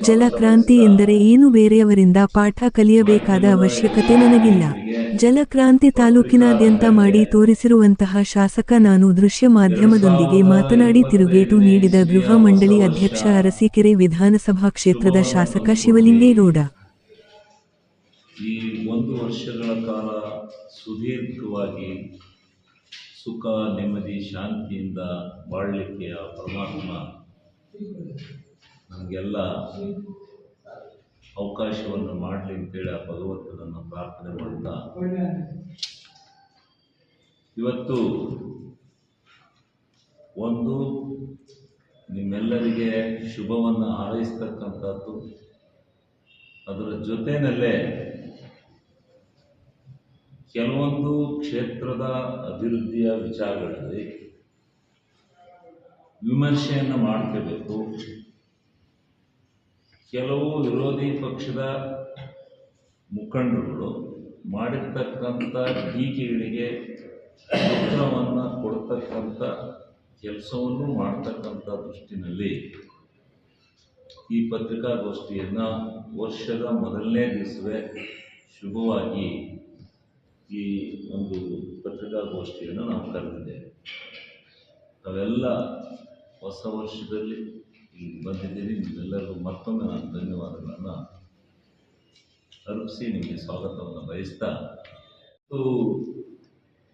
ಜಲಕ್ರಾಂತಿ ಎಂದರೆ ಏನು? ಬೇರೆಯವರಿಂದ ಪಾಠ ಕಲಿಯಬೇಕಾದ ಅವಶ್ಯಕತೆ ನನಗಿಲ್ಲ. ಜಲಕ್ರಾಂತಿ ತಾಲೂಕಿನಾದ್ಯಂತ ಮಾಡಿ ತೋರಿಸಿರುವಂತಹ ಶಾಸಕ ನಾನು. ದೃಶ್ಯ ಮಾಧ್ಯಮದೊಂದಿಗೆ ಮಾತನಾಡಿ ತಿರುಗೇಟು ನೀಡಿದ ಗೃಹ ಮಂಡಳಿ ಅಧ್ಯಕ್ಷ, ಅರಸೀಕೆರೆ ವಿಧಾನಸಭಾ ಕ್ಷೇತ್ರದ ಶಾಸಕ ಶಿವಲಿಂಗೇಗೌಡ. ಈ 1 ವರ್ಷಗಳ ಕಾಲ ಸುದೀರ್ಘವಾಗಿ ಸುಖ, ನೆಮ್ಮದಿ, ಶಾಂತಿಯಿಂದ ಬಾಳಲಿಕ್ಕೆ ಆ ಪರಮಾತ್ಮ ನಮಗೆಲ್ಲ ಅವಕಾಶವನ್ನು ಮಾಡಲಿ ಅಂತೇಳಿ ಆ ಭಗವಂತನನ್ನು ಪ್ರಾರ್ಥನೆ ಮಾಡ್ತಾ, ಇವತ್ತು ಒಂದು ನಿಮ್ಮೆಲ್ಲರಿಗೆ ಶುಭವನ್ನು ಹಾರೈಸ್ತಕ್ಕಂಥದ್ದು, ಅದರ ಜೊತೆಯಲ್ಲೇ ಕೆಲವೊಂದು ಕ್ಷೇತ್ರದ ಅಭಿವೃದ್ಧಿಯ ವಿಚಾರಗಳಲ್ಲಿ ವಿಮರ್ಶೆಯನ್ನು ಮಾಡ್ಕೋಬೇಕು. ಕೆಲವು ವಿರೋಧಿ ಪಕ್ಷದ ಮುಖಂಡರುಗಳು ಮಾಡಿರ್ತಕ್ಕಂಥ ಟೀಕೆಗಳಿಗೆ ಉತ್ತರವನ್ನು ಕೊಡ್ತಕ್ಕಂಥ ಕೆಲಸವನ್ನು ಮಾಡ್ತಕ್ಕಂಥ ದೃಷ್ಟಿನಲ್ಲಿ ಈ ಪತ್ರಿಕಾಗೋಷ್ಠಿಯನ್ನು ವರ್ಷದ ಮೊದಲನೇ ದಿವಸವೇ ಶುಭವಾಗಿ ಈ ಒಂದು ಪತ್ರಿಕಾಗೋಷ್ಠಿಯನ್ನು ನಾವು ಕರೆದಿದ್ದೇವೆ. ನಾವೆಲ್ಲ ಹೊಸ ವರ್ಷದಲ್ಲಿ ಇಲ್ಲಿ ಬಂದಿದ್ದೀವಿ. ನಿಮ್ಮೆಲ್ಲರಿಗೂ ಮತ್ತೊಮ್ಮೆ ನಾನು ಧನ್ಯವಾದಗಳನ್ನು ಅರ್ಪಿಸಿ ನಿಮಗೆ ಸ್ವಾಗತವನ್ನು ಬಯಸ್ತಾ,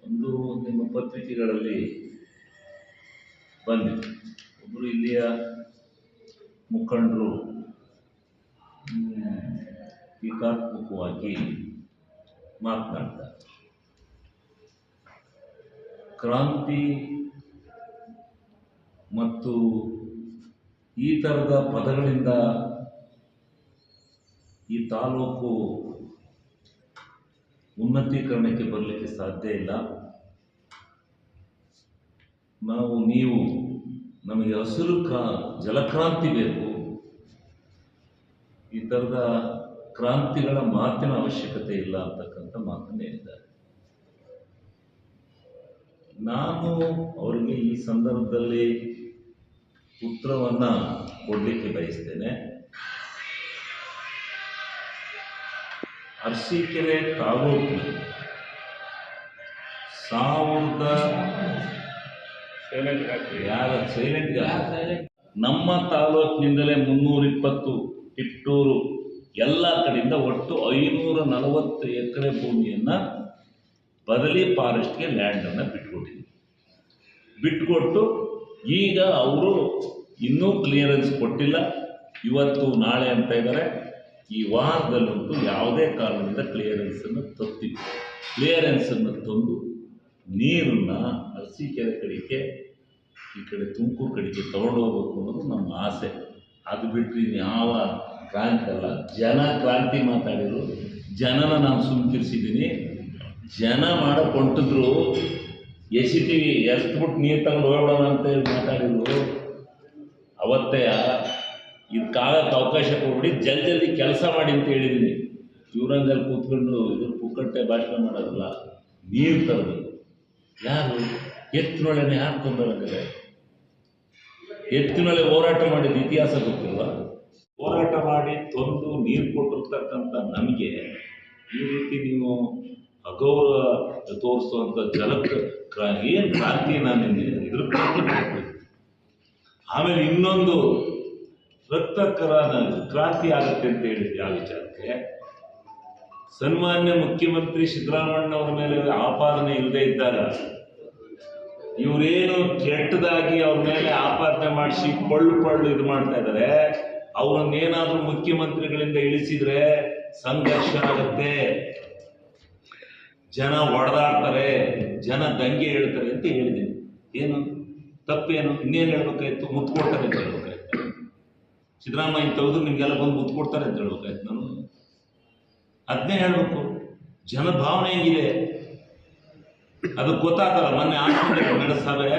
ಒಂದು ನಿಮ್ಮ ಪತ್ರಿಕೆಗಳಲ್ಲಿ ಬಂದಿದೆ, ಒಬ್ಬರು ಇಲ್ಲಿಯ ಮುಖಂಡರು ಟೀಕಾತ್ಮಕವಾಗಿ ಮಾತನಾಡ್ತಾರೆ. ಕ್ರಾಂತಿ ಮತ್ತು ಈ ಥರದ ಪದಗಳಿಂದ ಈ ತಾಲೂಕು ಉನ್ನತೀಕರಣಕ್ಕೆ ಬರಲಿಕ್ಕೆ ಸಾಧ್ಯ ಇಲ್ಲ. ನೀವು ನಮಗೆ ಹಸಿರು ಜಲಕ್ರಾಂತಿ ಬೇಕು. ಈ ಥರದ ಕ್ರಾಂತಿಗಳ ಮಾತಿನ ಅವಶ್ಯಕತೆ ಇಲ್ಲ ಅಂತಕ್ಕಂಥ ಮಾತನ್ನು ಹೇಳಿದ್ದಾರೆ. ನಾನು ಅವರಿಗೆ ಈ ಸಂದರ್ಭದಲ್ಲಿ ಉತ್ತರವನ್ನು ಕೊಡಲಿಕ್ಕೆ ಬಯಸ್ತೇನೆ. ಅರಸೀಕೆರೆ ತಾಲೂಕು ನಮ್ಮ ತಾಲೂಕಿನಿಂದಲೇ 320 ಟಿಪ್ಟೂರು ಎಲ್ಲ ಕಡೆಯಿಂದ ಒಟ್ಟು 540 ಎಕರೆ ಭೂಮಿಯನ್ನು ಬದಲಿ ಫಾರೆಸ್ಟ್ಗೆ ಲ್ಯಾಂಡನ್ನು ಬಿಟ್ಟುಕೊಟ್ಟು ಈಗ ಅವರು ಇನ್ನೂ ಕ್ಲಿಯರೆನ್ಸ್ ಕೊಟ್ಟಿಲ್ಲ. ಇವತ್ತು ನಾಳೆ ಅಂತ ಇದ್ದಾರೆ. ಈ ವಾರದಲ್ಲಂತೂ ಯಾವುದೇ ಕಾರಣದಿಂದ ಕ್ಲಿಯರೆನ್ಸನ್ನು ತಂದು ನೀರನ್ನು ಅರಸೀಕೆರೆ ಕಡೆಗೆ, ಈ ಕಡೆ ತುಮಕೂರು ಕಡೆಗೆ ತಗೊಂಡು ಹೋಗ್ಬೇಕು ಅನ್ನೋದು ನಮ್ಮ ಆಸೆ. ಅದು ಬಿಟ್ಟರೆ ಯಾವ ಕ್ರಾಂತಿ ಅಲ್ಲ. ಜನ ಕ್ರಾಂತಿ ಮಾತಾಡಿದ್ರು, ಜನನ ನಾನು ಸುಮ್ಕಿರಿಸಿದ್ದೀನಿ. ಜನ ಮಾಡಕ್ಕೆ ಹೊಂಟಿದ್ರು, ಎಸಿತೀವಿ ಎಸ್ಬಿಟ್ಟು ನೀರು ತಗೊಂಡು ಹೋಗ್ಬಿಡೋಣ ಅಂತ ಹೇಳಿ ಮಾತಾಡಿದ್ರು. ಅವತ್ತೇ ಇದಕ್ಕಾಗಕ್ಕೆ ಅವಕಾಶ ಕೊಡ್ಬಿಡಿ, ಜಲ್ದಿ ಕೆಲಸ ಮಾಡಿ ಅಂತ ಹೇಳಿದ್ದೀನಿ. ಇವರಂಗಲ್ಲಿ ಕೂತ್ಕೊಂಡು ಇದ್ರ ಪುಕ್ಕಟ್ಟೆ ಭಾಷಣ ಮಾಡೋದಲ್ಲ, ನೀರು ತರಬೇಕು. ಯಾರು ಎತ್ತಿನೊಳೆನೆ ಯಾರು ತೊಂದರೆ? ಎತ್ತಿನೊಳೆ ಹೋರಾಟ ಮಾಡಿದ ಇತಿಹಾಸ ಗೊತ್ತಿಲ್ವ? ಹೋರಾಟ ಮಾಡಿ ತಂದು ನೀರು ಕೊಟ್ಟಿರ್ತಕ್ಕಂಥ ನಮಗೆ ಈ ರೀತಿ ನೀವು ಅಗೌರವ ತೋರಿಸುವಂಥ ಏನು ಕ್ರಾಂತಿ ನಾನು ಇದ್ರ ಆಮೇಲೆ ಇನ್ನೊಂದು ರಕ್ತಕರ ಕ್ರಾಂತಿ ಆಗುತ್ತೆ ಅಂತ ಹೇಳಿದ್ವಿ. ಆ ವಿಚಾರಕ್ಕೆ ಸನ್ಮಾನ್ಯ ಮುಖ್ಯಮಂತ್ರಿ ಸಿದ್ದರಾಮಣ್ಣವರ ಮೇಲೆ ಆಪಾದನೆ ಇಲ್ಲದೆ ಇದ್ದಾಗ ಇವರೇನು ಕೆಟ್ಟದಾಗಿ ಅವ್ರ ಮೇಲೆ ಆಪಾದನೆ ಮಾಡಿಸಿ ಪಳ್ಳು ಇದು ಮಾಡ್ತಾ ಇದ್ದಾರೆ. ಅವರನ್ನೇನಾದ್ರೂ ಮುಖ್ಯಮಂತ್ರಿಗಳಿಂದ ಇಳಿಸಿದ್ರೆ ಸಂಘರ್ಷ ಆಗುತ್ತೆ, ಜನ ಹೊಡೆದಾಡ್ತಾರೆ, ಜನ ದಂಗೆ ಹೇಳ್ತಾರೆ ಅಂತ ಹೇಳಿದ್ದೀನಿ. ಏನು ತಪ್ಪೇನು? ಇನ್ನೇನು ಹೇಳ್ಬೇಕಾಯ್ತು? ಮುತ್ತು ಕೊಡ್ತಾರೆ ಅಂತ ಹೇಳ್ಬೇಕಾಯ್ತು. ಸಿದ್ದರಾಮಯ್ಯ ತೆಗೆದು ನಿಮಗೆಲ್ಲ ಬಂದು ಮುತ್ತು ಕೊಡ್ತಾರೆ ಅಂತ ಹೇಳ್ಬೇಕಾಯ್ತು. ನಾನು ಅದನ್ನೇ ಹೇಳಬೇಕು. ಜನ ಭಾವನೆ ಹೆಂಗಿದೆ ಅದು ಗೊತ್ತಾಗಲ್ಲ. ಮೊನ್ನೆ ನಡೆಸವೆ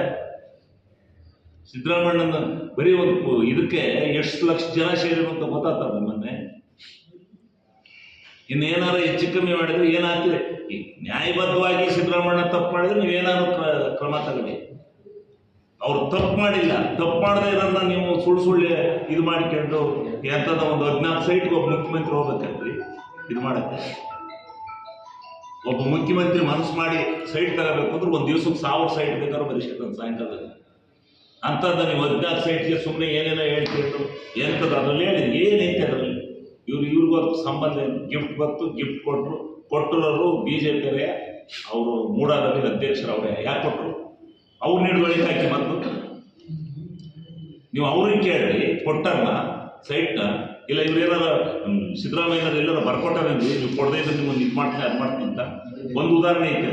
ಸಿದ್ದರಾಮಣ್ಣನ ಬರೀ ಒಂದು ಇದಕ್ಕೆ ಎಷ್ಟು ಲಕ್ಷ ಜನ ಸೇರಿರು ಅಂತ ಗೊತ್ತಾಗ್ತದೆ. ಮೊನ್ನೆ ಇನ್ನೇನಾರು ಹೆಚ್ಚು ಕಮ್ಮಿ ಮಾಡಿದ್ರೆ ಏನಾಗ್ತದೆ? ನ್ಯಾಯಬದ್ಧವಾಗಿ ಸಿದ್ದರಾಮಣ್ಣ ತಪ್ಪು ಮಾಡಿದ್ರೆ ನೀವೇನಾದ್ರು ಕ್ರಮ ತಗೊಳ್ಳಿ. ಅವ್ರು ತಪ್ಪು ಮಾಡಿಲ್ಲ. ತಪ್ಪು ಮಾಡದೇ ಇರೋದನ್ನ ನೀವು ಸುಳ್ಳು ಇದು ಮಾಡಿಕೊಂಡು ಎಂಥದ ಒಂದು 14 ಸೈಟ್ಗೆ ಒಬ್ಬ ಮುಖ್ಯಮಂತ್ರಿ ಹೋಗ್ಬೇಕಲ್ರಿ ಇದು ಮಾಡಕ್ಕೆ. ಒಬ್ಬ ಮುಖ್ಯಮಂತ್ರಿ ಮನಸ್ಸು ಮಾಡಿ ಸೈಟ್ ತಗೋಬೇಕು ಅಂದ್ರೆ ಒಂದು ದಿವ್ಸಕ್ಕೆ 1000 ಸೈಟ್ ಬೇಕಾದ್ರೂ ಬರೀಸ್ಕೊಂಡು ಸಾಯಂಕಾಲದಲ್ಲಿ. ಅಂಥದ್ದು ನೀವು 14 ಸೈಟ್ಗೆ ಸುಮ್ಮನೆ ಏನೇನೋ ಹೇಳ್ಕೊಂಡು ಎಂಥದ್ದು ಅದರಲ್ಲಿ ಹೇಳಿ ಏನೈತೆ ಅದರಲ್ಲಿ. ಇವ್ರಿಗೂ ಸಂಬಂಧ ಗಿಫ್ಟ್ ಬಂತು, ಗಿಫ್ಟ್ ಕೊಟ್ಟರು BJP ಅವರು ಮೂಡಾದಲ್ಲಿ ಅಧ್ಯಕ್ಷರು ಅವರೇ. ಯಾಕೆ ಕೊಟ್ಟರು? ಅವ್ರು ನೀಡುವಳಿಕೆ ಹಾಕಿ ಬಂದು ನೀವು ಅವ್ರಿಗೆ ಕೇಳಿ ಕೊಟ್ಟಾರಲ್ಲ ಸೈಟ್ನ, ಇಲ್ಲ ಇವ್ರೇನಾರ ಸಿದ್ದರಾಮಯ್ಯನವ್ರು ಎಲ್ಲಾರು ಬರ್ಕೊಟ್ಟಾರೇನ್ರಿ ನೀವು ಕೊಡದೇ ಇದ್ರೆ ನಿಮ್ಮನ್ನು ಇದು ಮಾಡ್ತೀನಿ ಅದು ಮಾಡ್ತೀನಿ ಅಂತ ಒಂದು ಉದಾಹರಣೆ ಐತೆ.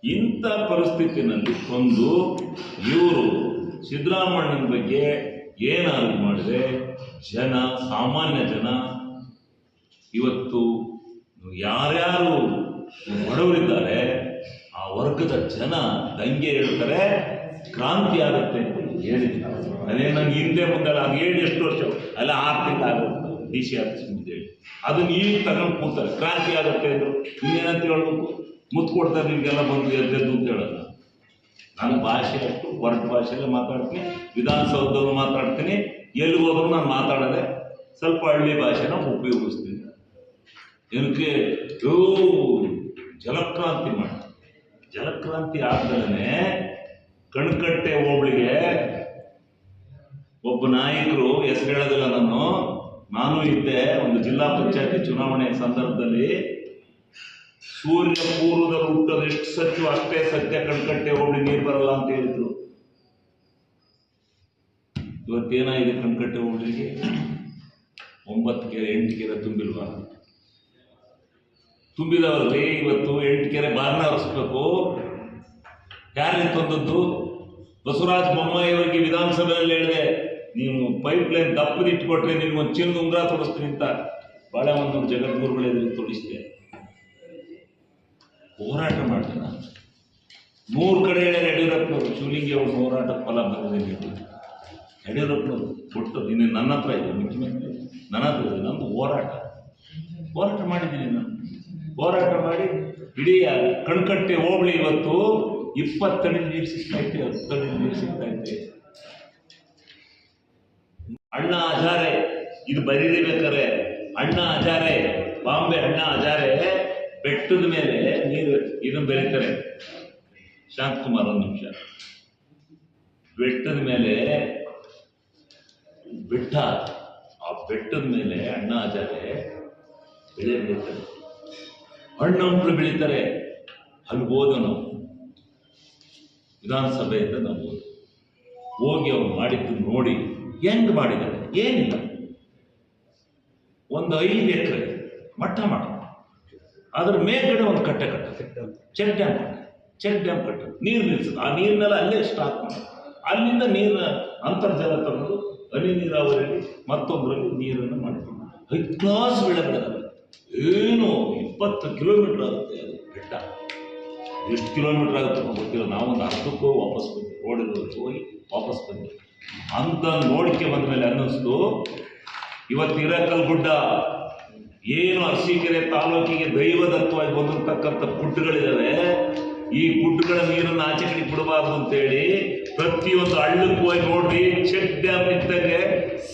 ಇಂಥ ಪರಿಸ್ಥಿತಿನಲ್ಲಿ ಒಂದು ಇವರು ಸಿದ್ದರಾಮಯ್ಯನ ಬಗ್ಗೆ ಏನಾದ್ರು ಮಾಡಿದ್ರೆ ಜನ, ಸಾಮಾನ್ಯ ಜನ, ಇವತ್ತು ಯಾರ್ಯಾರು ಬಡವರಿದ್ದಾರೆ ಆ ವರ್ಗದ ಜನ ದಂಗೆ ಹೇಳ್ತಾರೆ, ಕ್ರಾಂತಿ ಆಗುತ್ತೆ ಅಂತ ಹೇಳಿದ್ರು. ಅದೇ ನಂಗೆ ಹಿಂದೆ ಮುಂದೆ ಅದು ಹೇಳಿ ಎಷ್ಟು ವರ್ಷ ಅಲ್ಲ 6 ತಿಂಗಳಾಗುತ್ತೆ DC ಆಫೀಸ್ ಮುಂದೆ ಹೇಳಿ ಅದನ್ನ ಈಗ ತಗೊಂಡು ಕೂತಾರೆ ಕ್ರಾಂತಿ ಆಗುತ್ತೆ ಅಂದರು. ಇನ್ನೇನಂತ ಹೇಳ್ಬೇಕು? ಮುತ್ತು ಕೊಡ್ತಾರೆ ನಿಮಗೆಲ್ಲ ಬಂದು ಎದ್ದೆದ್ದು ಅಂತ ಹೇಳೋದು. ನಾನು ಭಾಷೆ ಅಷ್ಟು ಹೊರಟ ಭಾಷೆಯಲ್ಲೇ ಮಾತಾಡ್ತೀನಿ, ವಿಧಾನಸೌಧದಲ್ಲೂ ಮಾತಾಡ್ತೀನಿ, ಎಲ್ಲಿಗೆ ಹೋದ್ರು ನಾನು ಮಾತಾಡೋದೆ ಸ್ವಲ್ಪ ಹಳ್ಳಿ ಭಾಷೆನ ಉಪಯೋಗಿಸ್ತೀನಿ. ಏನಕ್ಕೆ ಜಲಕ್ರಾಂತಿ ಮಾಡಿ ಜಲಕ್ರಾಂತಿ ಆದ್ಮೇಲೆ ಕಣ್ಕಟ್ಟೆ ಹೋಬಳಿಗೆ ಒಬ್ಬ ನಾಯಕರು ಹೆಸರು ಹೇಳೋದಿಲ್ಲ, ನಾನು ಇದ್ದೆ ಒಂದು ಜಿಲ್ಲಾ ಪಂಚಾಯತಿ ಚುನಾವಣೆ ಸಂದರ್ಭದಲ್ಲಿ. ಸೂರ್ಯ ಪೂರ್ವದಲ್ಲಿ ಹುಟ್ಟೋದು ಎಷ್ಟು ಸತ್ಯ ಅಷ್ಟೇ ಸತ್ಯ, ಕಣ್ಕಟ್ಟೆ ಹೋಬಳಿ ನೀರು ಬರಲ್ಲ ಅಂತ ಹೇಳಿದ್ರು. ಇವತ್ತೇನಾಗಿದೆ ಕಣ್ಕಟ್ಟೆ ಹೋಬಳಿಗೆ? 9 ಕೆರೆ 8 ಕೆರೆ ತುಂಬಿಲ್ವಾ? ತುಂಬಿದವರಲ್ಲಿ ಇವತ್ತು 8 ಕೆರೆ ಬಾರ್ನ ಹರಿಸ್ಬೇಕು. ಯಾರೇ ತಂದದ್ದು? ಬಸವರಾಜ ಬೊಮ್ಮಾಯಿ ಅವರಿಗೆ ವಿಧಾನಸಭೆಯಲ್ಲಿ ಹೇಳಿದೆ, ನೀವು ಪೈಪ್ ಲೈನ್ ದಪ್ಪದಿಟ್ಕೊಟ್ರೆ ನಿಮ್ಗೊಂದು ಚಿನ್ನದ ಉಂಗುರ ತೊಡಿಸ್ತೀನಿ ಅಂತ. ಬಾಳೆಹೊನ್ನೂರು ಜಗದ್ಗುರುಗಳೆದುರು ತೊಡಿಸಿದೆ. ಹೋರಾಟ ಮಾಡ್ತೀನಿ ನಾನು 100 ಕಡೆ ಹೇಳಿದ್ರೆ ಯಡಿಯೂರಪ್ಪನವರು ಶಿವಲಿಂಗಿ ಅವರು ಹೋರಾಟದ ಫಲ ಬಂದಿದೆ. ನೀವು ಯಡಿಯೂರಪ್ಪನವರು ಕೊಟ್ಟು ನೀನು ನನ್ನ ಹತ್ರ ಇದೆ ಮುಖ್ಯಮಂತ್ರಿ, ನನ್ನ ಹತ್ರ ಇದೆ, ನಂದು ಹೋರಾಟ ಮಾಡಿದ್ದೀನಿ. ನಾನು ಹೋರಾಟ ಮಾಡಿ ಇಡೀ ಕಣ್ಕಟ್ಟೆ ಹೋಬಳಿ ಇವತ್ತು 20 ಅಡಿ ನೀರು ಸಿಗ್ತಾ ಐತೆ, 10 ಅಡಿ ನೀರು ಸಿಗ್ತಾ ಐತೆ. ಅಣ್ಣಾ ಹಜಾರೆ ಇದು ಬರೀಬೇಕಾರೆ ಅಣ್ಣಾ ಹಜಾರೆ, ಬಾಂಬೆ ಅಣ್ಣಾ ಹಜಾರೆ ಬೆಟ್ಟದ ಮೇಲೆ ನೀರು ಇದನ್ನು ಬೆರೀತಾರೆ. ಶಾಂತಕುಮಾರ್ ಒಂದು ನಿಮಿಷ. ಬೆಟ್ಟದ ಮೇಲೆ ಬೆಟ್ಟ, ಆ ಬೆಟ್ಟದ ಮೇಲೆ ಅಣ್ಣಾ ಹಜಾರೆ ಬೆಳೆ ಬೆಳೀತಾರೆ, ಹಣ್ಣು ಹಂಪಲು ಬೆಳೀತಾರೆ. ಅಲ್ಲಿ ಹೋದ ನಾವು ವಿಧಾನಸಭೆಯಿಂದ ನಾವು ಹೋಗಿ ಅವ್ರು ಮಾಡಿದ್ದು ನೋಡಿ ಹೆಂಗ್ ಮಾಡಿದ್ದಾರೆ. ಏನಿಲ್ಲ, ಒಂದು 5 ಎಕರೆ ಮಟ್ಟ ಮಾಡ, ಅದ್ರ ಮೇಲ್ಗಡೆ ಒಂದು ಕಟ್ಟೆ ಚೆಕ್ ಡ್ಯಾಮ್ ಕಟ್ಟ, ನೀರು ನಿಲ್ಸೋದು. ಆ ನೀರಿನೆಲ್ಲ ಅಲ್ಲೇ ಸ್ಟಾಕ್ ಮಾಡೋದು. ಅಲ್ಲಿಂದ ನೀರಿನ ಅಂತರ್ಜಲ ತಗೊಂಡು ಹನಿ ನೀರಾವರಿಯಲ್ಲಿ ಮತ್ತೊಂದರಲ್ಲಿ ನೀರನ್ನು ಮಾಡ್ಕೊಂಡು ಹೈ ಕ್ಲಾಸ್ ಬೆಳೆ ಬೆಳೆದ. ಏನು 20 ಕಿಲೋಮೀಟರ್ ಆಗುತ್ತೆ ಅದು ಬೆಟ್ಟ. ಎಷ್ಟು ಕಿಲೋಮೀಟರ್ ಆಗುತ್ತೆ ಗೊತ್ತಿಲ್ಲ. ನಾವೊಂದು ಅರ್ಧಕ್ಕೂ ವಾಪಸ್ ಬಂದ್ವಿ, ರೋಡಿರೋದಕ್ಕೆ ಹೋಗಿ ವಾಪಸ್ ಬಂದ್ವಿ. ಅಂತ ನೋಡಿಕೆ ಬಂದ ಮೇಲೆ ಅನ್ನಿಸ್ತು, ಇವತ್ತು ಹಿರೇಕಲ್ಗುಡ್ಡ ಏನು ಅರಸೀಕೆರೆ ತಾಲೂಕಿಗೆ ದೈವದತ್ತವಾಗಿ ಬಂದಿರತಕ್ಕಂಥ ಗುಡ್ಡಗಳಿದ್ದಾವೆ. ಈ ಗುಡ್ಡಗಳ ನೀರನ್ನು ಆಚೆ ಕಡೆ ಬಿಡಬಾರ್ದು ಅಂತೇಳಿ ಪ್ರತಿಯೊಂದು ಹಳ್ಳಕ್ಕೆ ಹೋಗಿ ನೋಡ್ರಿ, ಚೆಕ್ ಡ್ಯಾಮ್ ಇದ್ದಂಗೆ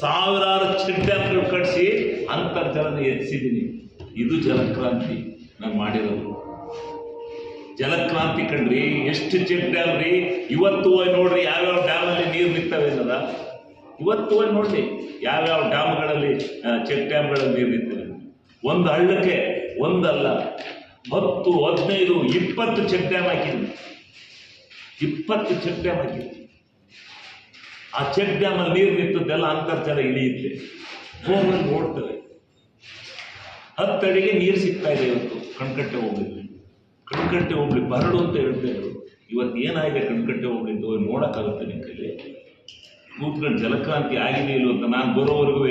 1000 ಚೆಕ್ ಡ್ಯಾಮ್ಗಳು ಕಟ್ಟಿಸಿ ಅಂತರ್ಜಲನ ಹೆಚ್ಚಿದ್ದೀನಿ. ಇದು ಜಲಕ್ರಾಂತಿ ನಾನು ಮಾಡಿರೋದು. ಜಲಕ್ರಾಂತಿ ಕಂಡ್ರಿ, ಎಷ್ಟು ಚೆಕ್ ಡ್ಯಾಮ್ ರೀ. ಇವತ್ತು ಹೋಗಿ ನೋಡ್ರಿ ಯಾವ್ಯಾವ ಡ್ಯಾಮಲ್ಲಿ ನೀರು ನಿಂತವೆ ಅನ್ನೋದ. ಇವತ್ತು ಹೋಗಿ ನೋಡ್ರಿ ಯಾವ್ಯಾವ ಡ್ಯಾಮ್ಗಳಲ್ಲಿ ಚೆಕ್ ಡ್ಯಾಮ್ಗಳಲ್ಲಿ ನೀರು ನಿಂತವೆ. ಒಂದು ಹಳ್ಳಕ್ಕೆ ಒಂದಲ್ಲ 10, 15, 20 ಚೆಕ್ ಡ್ಯಾಮ್ ಹಾಕಿದ್ವಿ. 20 ಚೆಕ್ ಡ್ಯಾಮ್ ಹಾಕಿದ್ವಿ. ಆ ಚೆಕ್ ಡ್ಯಾಮಲ್ಲಿ ನೀರು ನಿಂತದ್ದೆಲ್ಲ ಅಂತರ್ಜಲ ಇಳಿಯುತ್ತೆ, ಬೋರ್ನಲ್ಲಿ ಓಡ್ತವೆ. 10 ಅಡಿಗೆ ನೀರು ಸಿಗ್ತಾ ಇದೆ ಇವತ್ತು ಕಣ್ಕಟ್ಟೆ ಹೋಗ್ಲಿ. ಕಣ್ಕಟ್ಟೆ ಹೋಗ್ಲಿ ಬರಡು ಅಂತ ಹೇಳ್ತೇವೆ. ಇವತ್ತು ಏನಾಗಿದೆ ಕಣ್ಕಟ್ಟೆ ಹೋಗ್ಲಿ ಅಂತ ನೋಡೋಕ್ಕಾಗುತ್ತೆ ನಿಮ್ಮ ಕೈಲಿ? ಕೂತ್ಕೊಂಡು ಜಲಕ್ರಾಂತಿ ಆಗಿದೆ ಇಲ್ವ ಅಂತ. ನಾನು ಬರೋವರೆಗೂ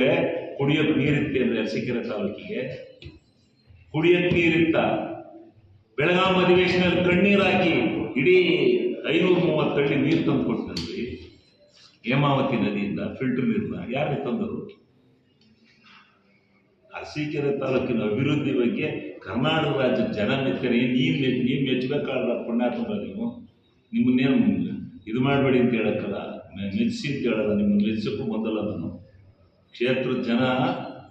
ಕುಡಿಯೋಕ್ಕೆ ನೀರಿತ್ತೆ ಅಂದರೆ ಅರಸೀಕೆರೆ ತಾಲೂಕಿಗೆ ಕುಡಿಯೋಕ್ಕೆ ನೀರಿತ್ತ. ಬೆಳಗಾಂ ಅಧಿವೇಶನದಲ್ಲಿ ಕಣ್ಣೀರು ಹಾಕಿ ಇಡೀ 530 ಹಳ್ಳಿ ನೀರು ತಂದು ಕೊಟ್ಟಂದ್ರಿ. ಹೇಮಾವತಿ ನದಿಯಿಂದ ಫಿಲ್ಟರ್ ನೀರನ್ನ ಯಾರೇ ತಂದರು? ಆ ಅರಸೀಕೆರೆ ತಾಲೂಕಿನ ಅಭಿವೃದ್ಧಿ ಬಗ್ಗೆ ಕರ್ನಾಟಕ ರಾಜ್ಯದ ಜನ ಮೆಚ್ಚರಿ. ನೀವು ಮೆಚ್ಚಬೇಕಾದ್ರೆ ಪುಣ್ಯಾತ್ಮರ ನಿಮ್ಮನ್ನೇನು ಇದು ಮಾಡಬೇಡಿ ಅಂತ ಹೇಳಕ್ಕಲ್ಲ, ಮೆಚ್ಚಿಸಿ ಅಂತ ಹೇಳಲ್ಲ. ನಿಮ್ಮನ್ನು ಮೆಚ್ಚಕ್ಕೂ ಬಂದಲ್ಲ ನಾನು. ಕ್ಷೇತ್ರದ ಜನ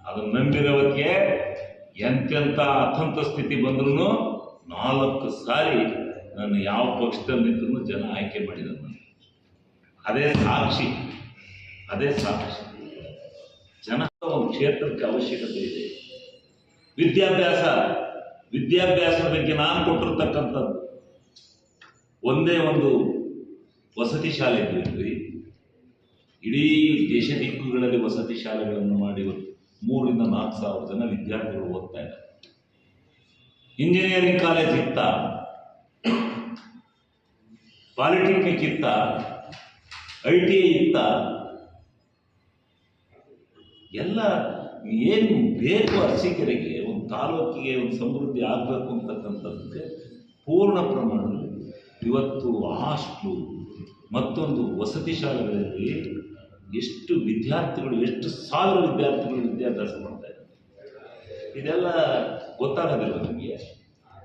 ಅದನ್ನು ನಂಬಿರೋದಕ್ಕೆ ಎಂತೆಂಥ ಅತಂತ ಸ್ಥಿತಿ ಬಂದ್ರೂ 4 ಸಾರಿ ನಾನು ಯಾವ ಪಕ್ಷದಲ್ಲಿ ನಿಂತರೂ ಜನ ಆಯ್ಕೆ ಮಾಡಿದ್ರು ನಾನು. ಅದೇ ಸಾಕ್ಷಿ. ಜನ ಒಂದು ಕ್ಷೇತ್ರಕ್ಕೆ ಅವಶ್ಯಕತೆ ಇದೆ. ವಿದ್ಯಾಭ್ಯಾಸದ ಬಗ್ಗೆ ನಾನು ಕೊಟ್ಟಿರ್ತಕ್ಕಂಥದ್ದು ಒಂದೇ ಒಂದು ವಸತಿ ಶಾಲೆ ಇದ್ವಿ. ಇಡೀ ದೇಶ ದಿಕ್ಕುಗಳಲ್ಲಿ ವಸತಿ ಶಾಲೆಗಳನ್ನು ಮಾಡಿ 3,000 to 4,000 ಜನ ವಿದ್ಯಾರ್ಥಿಗಳು ಓದ್ತಾ ಇದ್ದಾರೆ. ಇಂಜಿನಿಯರಿಂಗ್ ಕಾಲೇಜ್ ಇತ್ತ, ಪಾಲಿಟೆಕ್ನಿಕ್ ಇತ್ತ, ITI ಇತ್ತ, ಎಲ್ಲ ಏನು ಬೇಕು ಅರಸೀಕೆರೆಗೆ, ಒಂದು ತಾಲೂಕಿಗೆ ಒಂದು ಸಮೃದ್ಧಿ ಆಗಬೇಕು ಅಂತಕ್ಕಂಥದ್ದಕ್ಕೆ ಪೂರ್ಣ ಪ್ರಮಾಣದಲ್ಲಿ ಇವತ್ತು ಹಾಸ್ಟ್ಲು ಮತ್ತೊಂದು ವಸತಿ ಶಾಲೆಗಳಲ್ಲಿ ಎಷ್ಟು ವಿದ್ಯಾರ್ಥಿಗಳು, ಎಷ್ಟು ಸಾವಿರ ವಿದ್ಯಾರ್ಥಿಗಳು ವಿದ್ಯಾಭ್ಯಾಸ ಮಾಡ್ತಾ ಇದ್ದಾರೆ. ಇದೆಲ್ಲ ಗೊತ್ತಾಗೋದಿಲ್ಲ ನಮಗೆ.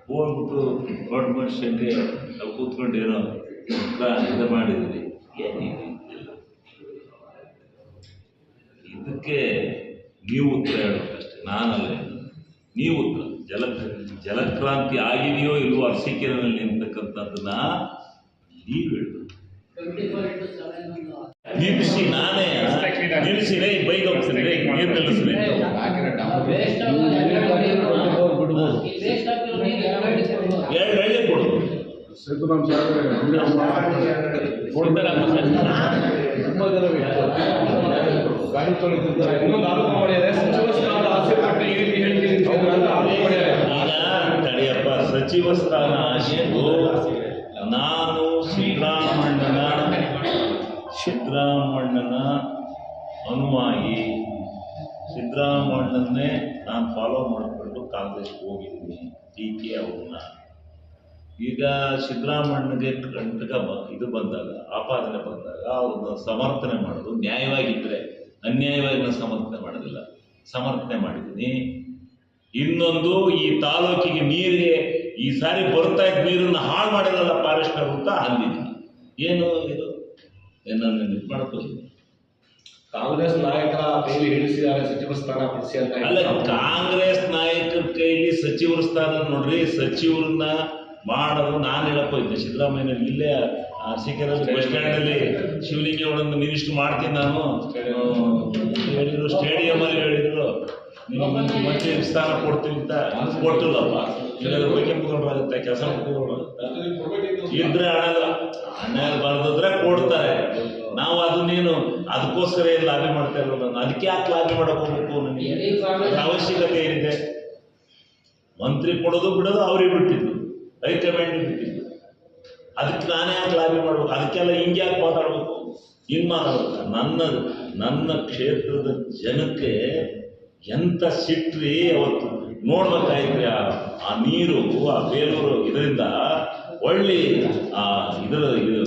ಹೋಗ್ಬಿಟ್ಟು ದೊಡ್ಡ ಮನುಷ್ಯನಿಗೆ ನಾವು ಕೂತ್ಕೊಂಡು ಏನೋ ಇದು ಮಾಡಿದ್ರಿ, ಏನಿಲ್ಲ. ಇದಕ್ಕೆ ನೀವು ಉತ್ತರ ಹೇಳಬೇಕಷ್ಟೆ, ನಾನಲ್ಲ. ನೀವು ಉತ್ತರ. ಜಲಕ್ರಾಂತಿ ಆಗಿದೆಯೋ ಇಲ್ವೋ ಅರಸೀಕೆರೆನಲ್ಲಿ ಅಂತಕ್ಕಂಥದ್ದನ್ನ ನೀವು ಹೇಳಬೇಕು. ನಿಲ್ಲಿಸಿ ನಾನೇ ನಿಲ್ಲಿಸಿದೆ ಬೈಕ್ ಹೋಗ್ತೀನಿ, ನೀರು ನಿಲ್ಲಿಸ್ರಿ. ಎರಡು ಹಳ್ಳಿ ಕೊಡು. ಗಾಡಿ ತೊಳಿತಿದ್ದಾರೆ. ಇನ್ನೊಂದು ಆರೋಪ ಮಾಡಿದ್ದಾರೆ, ಸಚಿವ ಸ್ಥಾನ ಆಸೆ ಪಟ್ಟು ಈ ರೀತಿ ತಡೆಯಪ್ಪ. ಸಚಿವ ಸ್ಥಾನ ಆಸೆಗೂ ನಾನು ಸಿದ್ದರಾಮಣ್ಣನ ಅನುಯಾಯಿ, ಸಿದ್ದರಾಮಣ್ಣನ್ನೇ ನಾನು ಫಾಲೋ ಮಾಡಿಕೊಂಡು ಕಾಂಗ್ರೆಸ್ಗೆ ಹೋಗಿದ್ದೀನಿ. ಟೀಕೆ ಅವ್ರನ್ನ ಈಗ ಸಿದ್ದರಾಮಣ್ಣಗೆ ಇದು ಬಂದಾಗ, ಆಪಾದನೆ ಬಂದಾಗ ಅವ್ರನ್ನ ಸಮರ್ಥನೆ ಮಾಡೋದು ನ್ಯಾಯವಾಗಿದ್ದರೆ, ಅನ್ಯಾಯವಾಗಿ ನಾನು ಸಮರ್ಥನೆ ಮಾಡೋದಿಲ್ಲ, ಸಮರ್ಥನೆ ಮಾಡಿದ್ದೀನಿ. ಇನ್ನೊಂದು, ಈ ತಾಲೂಕಿಗೆ ನೀರಿಗೆ ಈ ಸಾರಿ ಬರ್ತಾ ಇದ್ದ ನೀರನ್ನು ಹಾಳು ಮಾಡಿರಲ್ಲ ಫಾರೆಸ್ಟರ್ ಅಂತ ಅಂದಿದ್ದೀನಿ. ಏನು ಇದು ಏನನ್ನು ಇದು ಮಾಡ್ಬೋದು. ಕಾಂಗ್ರೆಸ್ ನಾಯಕರ ಕೈಲಿ ಹಿಡಿಸಿದ್ದಾರೆ ಸಚಿವ ಸ್ಥಾನ ಕೊಡಿಸಿ ಅಂತ. ಅಲ್ಲ, ಕಾಂಗ್ರೆಸ್ ನಾಯಕರ ಕೈಲಿ ಸಚಿವರ ಸ್ಥಾನ ನೋಡ್ರಿ, ಸಚಿವರನ್ನ ಮಾಡೋದು ನಾನು ಹೇಳಪ್ಪ ಇದ್ದೆ. ಸಿದ್ದರಾಮಯ್ಯ ಇಲ್ಲೇ ಅರಸೀಕೆರೆಯಲ್ಲಿ ಬಸ್ ಸ್ಟ್ಯಾಂಡಲ್ಲಿ ಶಿವಲಿಂಗೇಗೌಡರನ್ನು ಮಿನಿಸ್ಟರ್ ಮಾಡ್ತೀನಿ ನಾನು ಹೇಳಿದ್ರು, ಸ್ಟೇಡಿಯಮಲ್ಲಿ ಹೇಳಿದ್ರು ನಿಮಗೆ ಮಂತ್ರಿ ಸ್ಥಾನ ಕೊಡ್ತೀನಿ ಅಂತ. ಕೊಟ್ಟಿಲ್ಲಪ್ಪ, ಇಲ್ಲಾಂದ್ರೆ ಬೈಕೆ ಮುಗಿದೋಗುತ್ತೆ, ಕೆಲಸ ಮುಗಿದೋಗುತ್ತೆ. ಇದ್ರೆ ಹಣ ಬರ್ದಿದ್ರೆ ಕೊಡ್ತಾರೆ. ನಾವು ಅದು ನೀನು ಅದಕ್ಕೋಸ್ಕರ ಏನು ಲಾಬಿ ಮಾಡ್ತಾ ಇರೋದು, ನಾನು ಅದಕ್ಕೆ ಯಾಕೆ ಲಾಬಿ ಮಾಡಕ್ಕೆ ಹೋಗ್ಬೇಕು? ನನಗೆ ಅವಶ್ಯಕತೆ ಏನಿದೆ? ಮಂತ್ರಿ ಕೊಡೋದು ಬಿಡೋದು ಅವ್ರಿಗೆ ಬಿಟ್ಟಿದ್ದು, ಹೈಕಮಾಂಡ್ ಬಿಟ್ಟಿದ್ದು. ಅದಕ್ಕೆ ನಾನೇ ಯಾಕೆ ಲಾಬಿ ಮಾಡ್ಬೇಕು? ಅದಕ್ಕೆಲ್ಲ ಹಿಂಗೆ ಯಾಕೆ ಮಾತಾಡ್ಬೇಕು? ಹಿಂಗೆ ಮಾತಾಡ್ಬೇಕು? ನನ್ನ ಕ್ಷೇತ್ರದ ಜನಕ್ಕೆ ಎಂಥ ಸಿಟ್ರಿ ಅವತ್ತು ನೋಡ್ಬೇಕಾಯ್ತು. ಆ ನೀರು, ಆ ಬೇಲೂರು ಇದರಿಂದ ಒಳ್ಳೆ ಇದು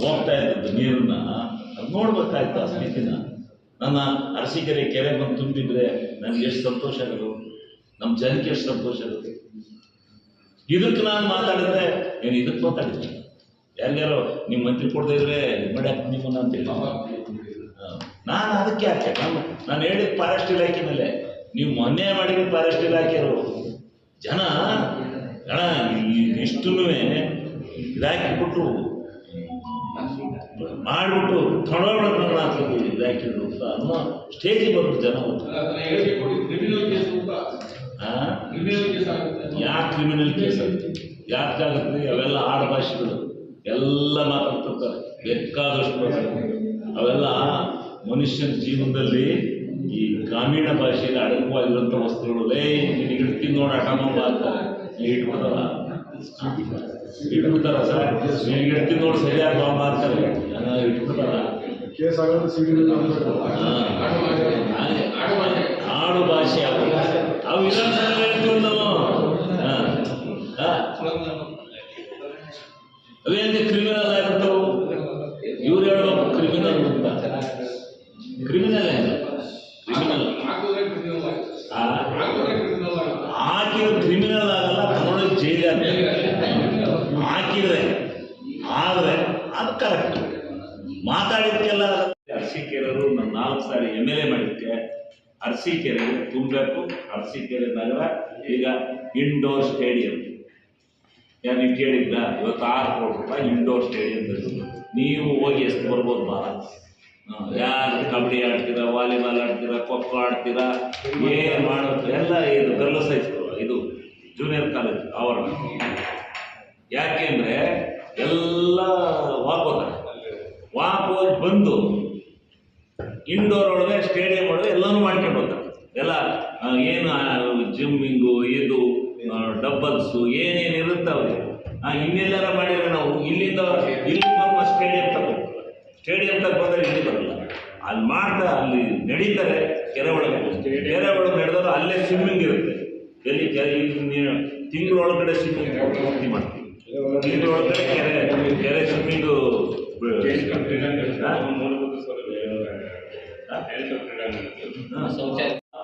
ಹೋಗ್ತಾ ಇದ್ದದ್ದು ನೀರನ್ನ ಅದು ನೋಡ್ಬೇಕಾಯ್ತು. ಆ ಸ್ಥಿತಿನ ನನ್ನ ಅರಸೀಕೆರೆ ಕೆರೆ ಬಂದು ತುಂಬಿದ್ರೆ ನನಗೆ ಎಷ್ಟು ಸಂತೋಷ ಆಗೋದು, ನಮ್ಮ ಜನಕ್ಕೆ ಎಷ್ಟು ಸಂತೋಷ ಆಗುತ್ತೆ. ಇದಕ್ಕೆ ನಾನು ಮಾತಾಡಿದ್ರೆ ಏನು ಇದಕ್ಕೆ ಮಾತಾಡಿದ್ದೀನಿ? ಯಾರ್ಯಾರೋ ನಿಮ್ಮ ಮಂತ್ರಿ ಕೊಡದೇ ಇದ್ರೆ ಮಾಡ್ಯಾಕ ನಿಮ್ಮನ್ನ ಅಂತೇಳಿ ನಾನು ಅದಕ್ಕೆ ಯಾಕೆ ನಾನು ಹೇಳಿದ ಫಾರೆಸ್ಟ್ ಇಲಾಖೆ ಮೇಲೆ ನೀವು ಮೊನ್ನೆ ಮಾಡಿದ ಫಾರೆಸ್ಟ್ ಇಲಾಖೆಯವರು ಜನ ಇಷ್ಟೂ ಇದಾಕಿಬಿಟ್ಟು ಮಾಡಿಬಿಟ್ಟು ತೊಡೋಣ ಇದಾಕಿದ್ರು ಅಂತ ಅನ್ನೋ ಸ್ಟೇಜಿಗೆ ಬಂದರು ಜನ. ಯಾಕೆ ಕ್ರಿಮಿನಲ್ ಕೇಸ್ ಆಗುತ್ತೆ? ಯಾಕಾಗುತ್ತೆ? ಅವೆಲ್ಲ ಆಡು ಭಾಷೆಗಳು ಎಲ್ಲ ಮಾತಾಡ್ತಿರ್ತಾರೆ, ಬೇಕಾದಷ್ಟು ಅವೆಲ್ಲ ಮನುಷ್ಯನ ಜೀವನದಲ್ಲಿ ಈ ಗ್ರಾಮೀಣ ಭಾಷೆಯಲ್ಲಿ ಅಡಕವಾಗಿರುವಂಥ ವಸ್ತುಗಳು. ನಿನಗೆ ಇಡ್ತೀನಿ ನೋಡಿ ಆಟೋನೋಮ ಅಂತಾರೆ, ಇಟ್ಬಿಡ್ತಾರ ಸರ್. ನಿನಗೆ ಇಡ್ತೀನಿ ನೋಡಿ ಸರಿಯಾಗಿ ಬಾಂಬ ಅಂತಾರೆ, ಇಟ್ಬಿಡ್ತಾರ. ಆಡು ಭಾಷೆ ಅವು ಇರೋ ನಾವು ಅವೇನು ಕ್ರಿಮಿನಲ್ ಆಗಿಬಿಟ್ಟವು. ಇವ್ರು ಹೇಳ್ಬೇಕು ಕ್ರಿಮಿನಲ್ ಅಂತ. ಕ್ರಿಮಿನಲ್ ಕ್ರಿಮಿನಲ್ MLA ಮಾಡಿದ್ದಕ್ಕೆ ಅರಸೀಕೆರೆಗೆ ತುಂಬಬೇಕು. ಅರಸೀಕೆರೆ ನಗರ ಈಗ ಇಂಡೋರ್ ಸ್ಟೇಡಿಯಂ ನೀವು ಕೇಳಿದ್ರ, ಇವತ್ತು 6 ಕೋಟಿ ರೂಪಾಯಿ ಇಂಡೋರ್ ಸ್ಟೇಡಿಯಂ ನೀವು ಹೋಗಿ ಎಷ್ಟು ಬರ್ಬೋದು ಬಾ. ಯಾರು ಕಬಡ್ಡಿ ಆಡ್ತೀರಾ, ವಾಲಿಬಾಲ್ ಆಡ್ತೀರಾ, ಖೋಖೋ ಆಡ್ತೀರಾ, ಏನು ಮಾಡೋದು ಎಲ್ಲ ಇದು ಗರ್ಲ್ ಸೈಜ್ ಇದು ಜೂನಿಯರ್ ಕಾಲೇಜ್ ಆವರಣ. ಯಾಕೆಂದರೆ ಎಲ್ಲ ವಾಕ್ ಹೋಗ್ತಾರೆ, ವಾಕ್ ಹೋಗಿ ಬಂದು ಇಂಡೋರ್ ಒಳಗೆ ಸ್ಟೇಡಿಯಂ ಒಳಗೆ ಎಲ್ಲನೂ ಮಾಡ್ಕೊಂಡು ಹೋಗ್ತಾರೆ. ಎಲ್ಲ ಏನು ಜಿಮ್ಮಿಂಗು, ಇದು ಡಬ್ಬಲ್ಸು ಏನೇನು ಇರುತ್ತವೆ ಇನ್ನೆಲ್ಲರ ಮಾಡಿದರೆ ನಾವು ಇಲ್ಲಿಂದ ಇಲ್ಲಿ ಬಂದು ಸ್ಟೇಡಿಯಂ ತಗೋತಾರೆ. ಸ್ಟೇಡಿಯಂ ಬಂದರೆ ಇಲ್ಲಿ ಬರಲ್ಲ. ಅಲ್ಲಿ ಮಾಡ್ತಾ ಅಲ್ಲಿ ನಡೀತಾರೆ. ಕೆರೆ ಒಳಗೆ ನಡೆದವರು ಅಲ್ಲೇ ಸ್ವಿಮ್ಮಿಂಗ್ ಇರುತ್ತೆ. ಎಲ್ಲಿ ತಿಂಗಳೊಳಗಡೆ ಸ್ವಿಮ್ಮಿಂಗ್ ಪೂರ್ತಿ ಮಾಡ್ತೀವಿ. ತಿಂಗಳೊಳಗಡೆ ಕೆರೆ ಸ್ವಿಮ್ಮಿಂಗು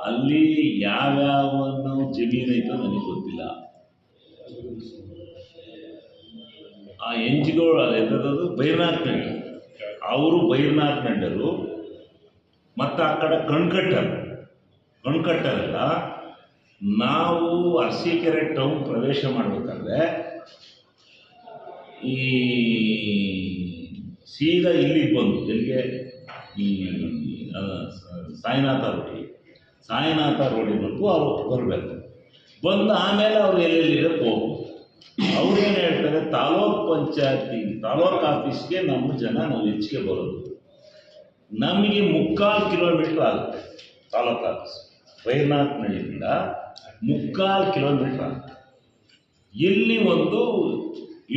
ಅಲ್ಲಿ ಯಾವ್ಯಾವ ಜಮೀನು ಐತೋ ನನಗೆ ಗೊತ್ತಿಲ್ಲ. ಆ NGOಗಳು ಎದ್ದದು ಬೈರ್ನಾಥ್ ನಂಡ, ಅವರು ಬೈರ್ನಾಥ್ ನಂಡರು ಮತ್ತು ಆ ಕಡೆ ಕಣ್ಕಟ್ಟರೆಲ್ಲ ನಾವು ಅರಸೀಕೆರೆ ಟೌನ್ ಪ್ರವೇಶ ಮಾಡಬೇಕಾದ್ರೆ ಈ ಸೀದಾ ಇಲ್ಲಿಗೆ ಬಂದು ಎಲ್ಲಿಗೆ ಈ ಸಾಯಿನಾಥ ರೋಡಿನವರೆಗೂ ಅವರು ಬರಬೇಕು. ಬಂದು ಆಮೇಲೆ ಅವ್ರು ಎಲ್ಲೆಲ್ಲಿಗೆ ಹೋಗ್ಬೋದು. ಅವ್ರೇನು ಹೇಳ್ತಾರೆ, ತಾಲೂಕು ಆಫೀಸ್ಗೆ ನಮ್ಮ ಜನ ನಾವು ಹೆಚ್ಚಿಗೆ ಬರೋದು. ನಮಗೆ 3/4 ಕಿಲೋಮೀಟ್ರ್ ಆಗುತ್ತೆ ತಾಲೂಕು ಆಫೀಸ್. ಬೈರ್ನಾಥ್ನಳ್ಳಿಯಿಂದ 3/4 ಕಿಲೋಮೀಟ್ರ್ ಆಗುತ್ತೆ. ಇಲ್ಲಿ ಒಂದು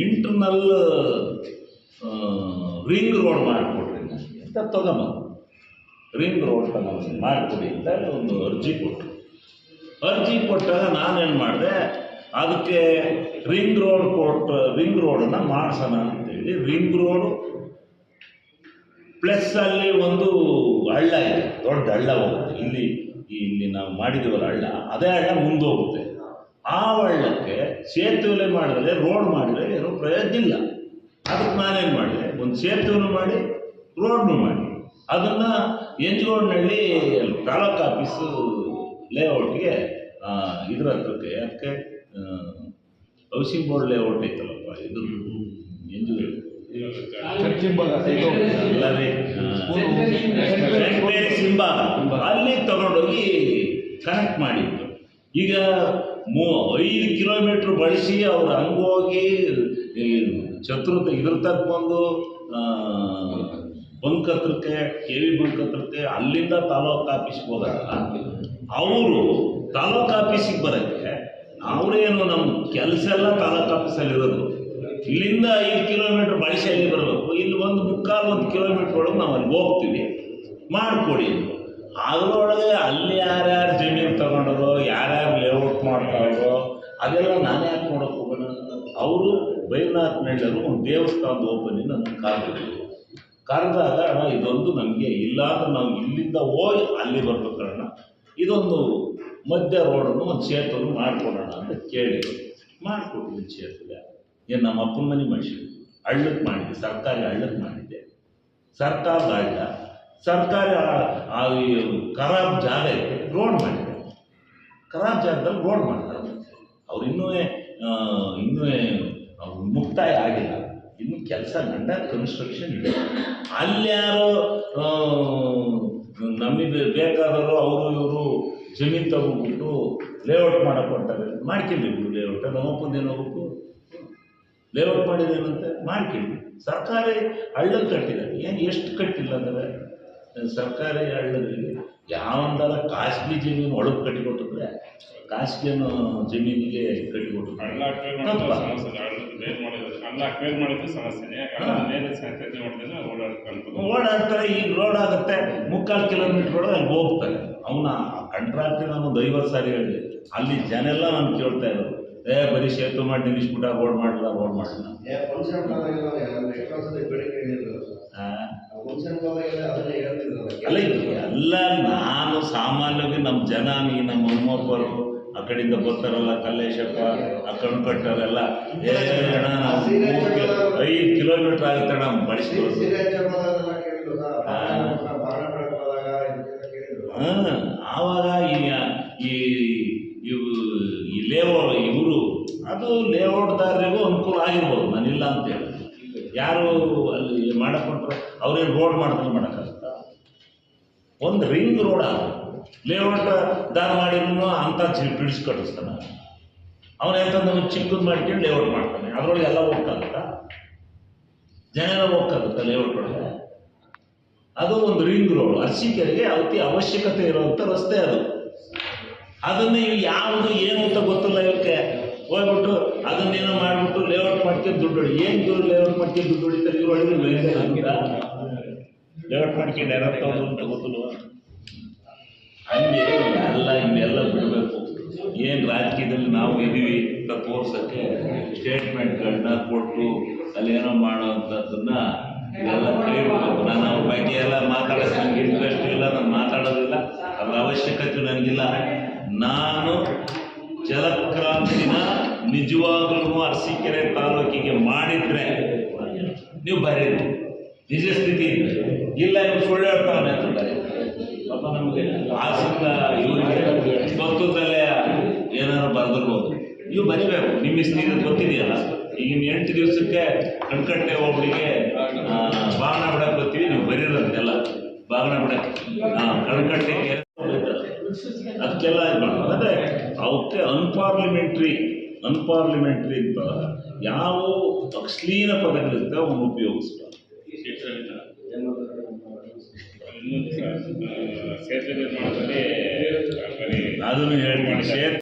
ಇಂಟರ್ನಲ್ ರಿಂಗ್ ರೋಡ್ ಮಾಡಿಕೊಡ್ರಿ ನನಗೆ ಅಂತ ತಗೊಂಬಂದು, ರಿಂಗ್ ರೋಡ್ ನಮಗೆ ಮಾಡಿಕೊಡಿ ಅಂತ ಒಂದು ಅರ್ಜಿ ಕೊಟ್ಟಾಗ ನಾನೇನು ಮಾಡಿದೆ, ಅದಕ್ಕೆ ರಿಂಗ್ ರೋಡನ್ನು ಮಾಡಿಸೋಣ ಅಂತೇಳಿ ರಿಂಗ್ ರೋಡು ಪ್ಲಸ್ ಅಲ್ಲಿ ಒಂದು ಹಳ್ಳ ಇದೆ, ದೊಡ್ಡ ಹಳ್ಳ ಹೋಗುತ್ತೆ. ಇಲ್ಲಿ ನಾವು ಮಾಡಿದ್ದೀವಲ್ಲ ಹಳ್ಳ, ಅದೇ ಹಳ್ಳ ಮುಂದೆ ಹೋಗುತ್ತೆ. ಆ ಹಳ್ಳಕ್ಕೆ ಸೇತುವೆ ಮಾಡಿದ್ರೆ, ರೋಡ್ ಮಾಡಿದರೆ ಏನೂ ಪ್ರಯೋಜನ ಇಲ್ಲ. ಅದಕ್ಕೆ ನಾನೇನು ಮಾಡಿದೆ, ಒಂದು ಸೇತುವೆನೂ ಮಾಡಿ ರೋಡ್ನು ಮಾಡಿ ಅದನ್ನು NGOನಲ್ಲಿ ತಾಲೂಕು ಆಫೀಸು ಲೇಔಟ್ಗೆ ಇದ್ರ ಹತ್ರಕ್ಕೆ, ಅದಕ್ಕೆ ಹೌಸಿಂಗ್ ಬೋರ್ಡ್ ಲೇಔಟ್ ಐತಲ್ಲಪ್ಪ, ಇದು NGO ಅಲ್ಲಿ ತಗೊಂಡೋಗಿ ಕನೆಕ್ಟ್ ಮಾಡಿದ್ದು. ಈಗ 5 ಕಿಲೋಮೀಟ್ರ್ ಬಳಸಿ ಅವ್ರು ಹಂಗೋಗಿ ಇದ್ರ ತಕ್ಕ ಬಂದು ಬಂಕ್ ಹತ್ರಕ್ಕೆ, KV ಬಂಕ್ ಹತ್ರಕ್ಕೆ, ಅಲ್ಲಿಂದ ತಾಲೂಕು ಆಫೀಸ್ಗೆ ಹೋದಾಗ ಅವರು ತಾಲೂಕು ಆಫೀಸಿಗೆ ಬರೋಕ್ಕೆ ಅವರೇನು ನಮ್ಮ ಕೆಲಸ ಎಲ್ಲ ತಾಲೂಕು ಆಫೀಸಲ್ಲಿ ಇರೋದು. ಇಲ್ಲಿಂದ 5 ಕಿಲೋಮೀಟ್ರ್ ಬಳಸಿ ಅಲ್ಲಿ ಬರಬೇಕು. ಇಲ್ಲಿ ಒಂದು 1 ಕಿಲೋಮೀಟ್ರ್ ಒಳಗೆ ನಾವು ಅಲ್ಲಿ ಹೋಗ್ತೀವಿ, ಮಾಡಿಕೊಡಿ. ಅದರೊಳಗೆ ಅಲ್ಲಿ ಯಾರ್ಯಾರು ಜಮೀನು ತಗೊಂಡ್ರು, ಯಾರ್ಯಾರು ಲೇಔಟ್ ಮಾಡ್ತಾರೋ ಅದೆಲ್ಲ ನಾನೇ ಯಾಕೆ ನೋಡೋಕೆ ಹೋಗೋಣ. ಅವರು ಬೈರ್ನಾಥ್ನಳ್ಳಿಯವರು ಒಂದು ದೇವಸ್ಥಾನದ ಓಪನಿಂಗ್ ನನ್ನ ಕರೆದಾಗ ಇದೊಂದು ನಮಗೆ ಇಲ್ಲಾಂದ್ರೆ ನಾವು ಇಲ್ಲಿಂದ ಹೋಗಿ ಅಲ್ಲಿ ಬರ್ಬೇಕಣ್ಣ, ಇದೊಂದು ಮಧ್ಯ ರೋಡನ್ನು ಒಂದು ಸೇತುವೆ ಮಾಡಿಕೊಡೋಣ ಅಂತ ಕೇಳಿದ್ರು. ಮಾಡಿಕೊಟ್ಟಿದ್ದು ಸೇತುವೆ ಏನು ನಮ್ಮ ಅಪ್ಪನ ಮನೆ ಮಾಡಿಸಿದ್ರು, ಹಳ್ಳಕ್ಕೆ ಮಾಡಿದ್ದೆ, ಸರ್ಕಾರಿ ಹಳ್ಳಕ್ಕೆ ಮಾಡಿದ್ದೆ. ಸರ್ಕಾರದ ಹಳ್ಳ, ಸರ್ಕಾರಿ ಖರಾಬ್ ಜಾಗ ಇದೆ, ರೋಡ್ ಮಾಡಿದೆ. ಖರಾಬ್ ಜಾಗದಲ್ಲಿ ರೋಡ್ ಮಾಡ್ತಾರೆ. ಅವ್ರು ಇನ್ನೂ ಮುಕ್ತಾಯ ಆಗಿಲ್ಲ, ಇನ್ನು ಕೆಲಸ ಕನ್ಸ್ಟ್ರಕ್ಷನ್ ಇದೆ. ಅಲ್ಯಾರೋ ನಮಗೆ ಬೇಕಾದವರು ಅವರು ಇವರು ಜಮೀನು ತಗೊಂಡ್ಬಿಟ್ಟು ಲೇಔಟ್ ಮಾಡಕ್ಕೆ ಕೊಡ್ತಾರೆ. ಮಾಡ್ಕೊಂಡಿದ್ರು ಲೇಔಟ್, ನಮ್ಮಪ್ಪಂದೇನು ಹೋಗ್ಬೇಕು ಲೇಔಟ್ ಮಾಡಿದೇನಂತೆ ಮಾಡ್ಕೊಂಡು ಸರ್ಕಾರಿ ಹಳ್ಳಕ್ಕೆ ಕಟ್ಟಿದ್ದಾರೆ. ಏನು ಎಷ್ಟು ಕಟ್ಟಿಲ್ಲ ಅಂದರೆ ಸರ್ಕಾರಿ ಹಳ್ಳದಲ್ಲಿ ಯಾವಂದಾರ ಖಾಸಗಿ ಜಮೀನು ಒಳಗೆ ಕಟ್ಟಿಕೊಟ್ಟಿದ್ರೆ ಖಾಸಗಿಯನ್ನು ಜಮೀನಿಗೆ ಕಟ್ಟಿಕೊಟ್ಟಿದ್ರೆ ಓಡಾಡ್ತಾರೆ. ಈಗ ರೋಡ್ ಆಗುತ್ತೆ, 3/4 ಕಿಲೋಮೀಟ್ರ್ ಒಳಗೆ ಅಲ್ಲಿ ಹೋಗ್ತಾರೆ. ಅವನ ಕಂಟ್ರಾಕ್ಟ್ ನಾನು ಒಂದು 50 ಸಾರಿ ಹೇಳಿದೆ. ಅಲ್ಲಿ ಜನ ಎಲ್ಲ ನಾನು ಕೇಳ್ತಾ ಇರೋದು, ಬರೀ ಸೇತು ಮಾಡಿ ನಿಲ್ಲಿಸ್ಬಿಟ್ಟ, ರೋಡ್ ಮಾಡಲ್ಲ. ಅಲ್ಲ ನಾನು ಸಾಮಾನ್ಯವಾಗಿ ನಮ್ಮ ಜನ, ನಮ್ಮ ಅಮ್ಮಪ್ಪರು ಆ ಕಡೆಯಿಂದ ಬರ್ತಾರಲ್ಲ, ಕಲ್ಲೇಶಪ್ಪ ಆ ಕಣ್ಕಟ್ಟರೆಲ್ಲ ನಾವು 5 ಕಿಲೋಮೀಟ್ರ್ ಆಗುತ್ತೆ ನಾವು ಬಳಸ್ತೀವಿ. ಆವಾಗ ಈ ಇವರು ಅದು ಲೇಔಟ್ದಾರರಿಗೂ ಅನುಕೂಲ ಆಗಿರ್ಬೋದು, ನಾನಿಲ್ಲ ಅಂತೇಳಿ. ಯಾರು ಅಲ್ಲಿ ಮಾಡಕೊಂಡ್ರೆ ಅವ್ರೇನು ರೋಡ್ ಮಾಡ್ತಾರೆ ಮಾಡೋಕ್ಕಾಗುತ್ತ? ಒಂದು ರಿಂಗ್ ರೋಡ್ ಲೇಔಟ್ ದಾರ ಮಾಡಿದ್ರು ಅಂತ ಬಿಡಿಸಿ ಕಟ್ಟಿಸ್ತಾನೆ. ಅವನ ಎಂತಂದ್ರೆ ಚಿಕ್ಕದು ಮಾಡ್ಕೊಂಡು ಲೇಔಟ್ ಮಾಡ್ತಾನೆ, ಅದರೊಳಗೆ ಎಲ್ಲ ಹೋಗ್ತಾಗುತ್ತ, ಜನ ಹೋಗ್ತಾಗುತ್ತ ಲೇಔಟ್ ಒಳಗೆ. ಅದು ಒಂದು ರಿಂಗ್ ರೋಡ್, ಅರಸೀಕೆರೆಗೆ ಅತಿ ಅವಶ್ಯಕತೆ ಇರುವಂಥ ರಸ್ತೆ ಅದು. ಅದನ್ನು ಇವು ಯಾವುದು ಏನು ಅಂತ ಗೊತ್ತಿಲ್ಲ ಇವಕ್ಕೆ, ಹೋಗ್ಬಿಟ್ಟು ಅದನ್ನೇನೋ ಮಾಡಿಬಿಟ್ಟು ಲೇಔಟ್ ಮಾಡ್ಕೊಂಡು ದುಡ್ಡು ಹೊಡಿ. ಏನು ದುಡ್ಡು ಲೇಔಟ್ ಮಾಡ್ಕೊಂಡು ದುಡ್ಡು ಹೊಡಿತಾರೆ ಇವ್ರು? ಒಳಗೆ ಲೇಔಟ್ ಮಾಡ್ಕೊಂಡು ಯಾರತ್ತವ್ರು ಅಂತ ಗೊತ್ತಿಲ್ವ? ಹಂಗೆ ಇವೆಲ್ಲ ಬಿಡಬೇಕು. ಏನು ರಾಜಕೀಯದಲ್ಲಿ ನಾವು ಇದೀವಿ ಅಂತ ತೋರ್ಸೋಕ್ಕೆ ಸ್ಟೇಟ್ಮೆಂಟ್ಗಳನ್ನ ಕೊಟ್ಟು ಅಲ್ಲೇನೋ ಮಾಡೋವಂಥದ್ದನ್ನ ಇದೆಲ್ಲ ಕೈಬಿಡ್ಬೇಕು. ನಾನು ಅವ್ರ ಬಗ್ಗೆ ಎಲ್ಲ ಮಾತಾಡೋದು ನನಗೆ ಇಂಟ್ರೆಸ್ಟ್ ಇಲ್ಲ, ನಾನು ಮಾತಾಡೋದಿಲ್ಲ, ಅದರ ಅವಶ್ಯಕತೆ ನನಗಿಲ್ಲ. ನಾನು ಜಲಕ್ರಾಂತಿನ ನಿಜವಾಗ್ಲೂ ಅರಸೀಕೆರೆ ತಾಲೂಕಿಗೆ ಮಾಡಿದ್ರೆ ನೀವು ಬರೀರಿ, ನಿಜ ಸ್ಥಿತಿ ಇಲ್ಲ. ಇವ್ರು ಸುಳ್ಳು ಹೇಳ್ತಾನೆ ಅಂತಾರೆ ಪಾಪ. ನಮಗೆ ಆಸಕ್ತ ಇವರಿಗೆ ಗೊತ್ತದಲ್ಲೇ ಏನಾದ್ರು ಬರೆದಿರ್ಬೋದು. ನೀವು ಬರೀಬೇಕು, ನಿಮ್ಮ ಸ್ಥಿತಿ ಗೊತ್ತಿದೆಯಲ್ಲ. ಈಗಿನ 8 ದಿವಸಕ್ಕೆ ಕಣ್ಕಟ್ಟೆ ಒಬ್ಬರಿಗೆ ಬಾಗಿನ ಬಿಡಕ್ಕೆ ಬರ್ತೀವಿ, ನೀವು ಬರೀರಂತೆಲ್ಲ ಬಾಗಿನ ಬಿಡಕ್ಕೆ ಕಣ್ಕಟ್ಟೆಗೆ ಅದಕ್ಕೆಲ್ಲ ಇದು ಮಾಡ್ತಾರೆ. ಅಂದರೆ ಅವಕ್ಕೆ ಅನ್ಪಾರ್ಲಿಮೆಂಟ್ರಿ ಅಂತ ಯಾವ ಅಶ್ಲೀಲ ಪದಗಳಿಂದ ಅವನು ಉಪಯೋಗಿಸ್ಬಾರ್ದು. ಸೇತುವೆ ನಿರ್ಮಾಣದಲ್ಲಿ ಅದನ್ನು ಹೇಳ್ತೀನಿ.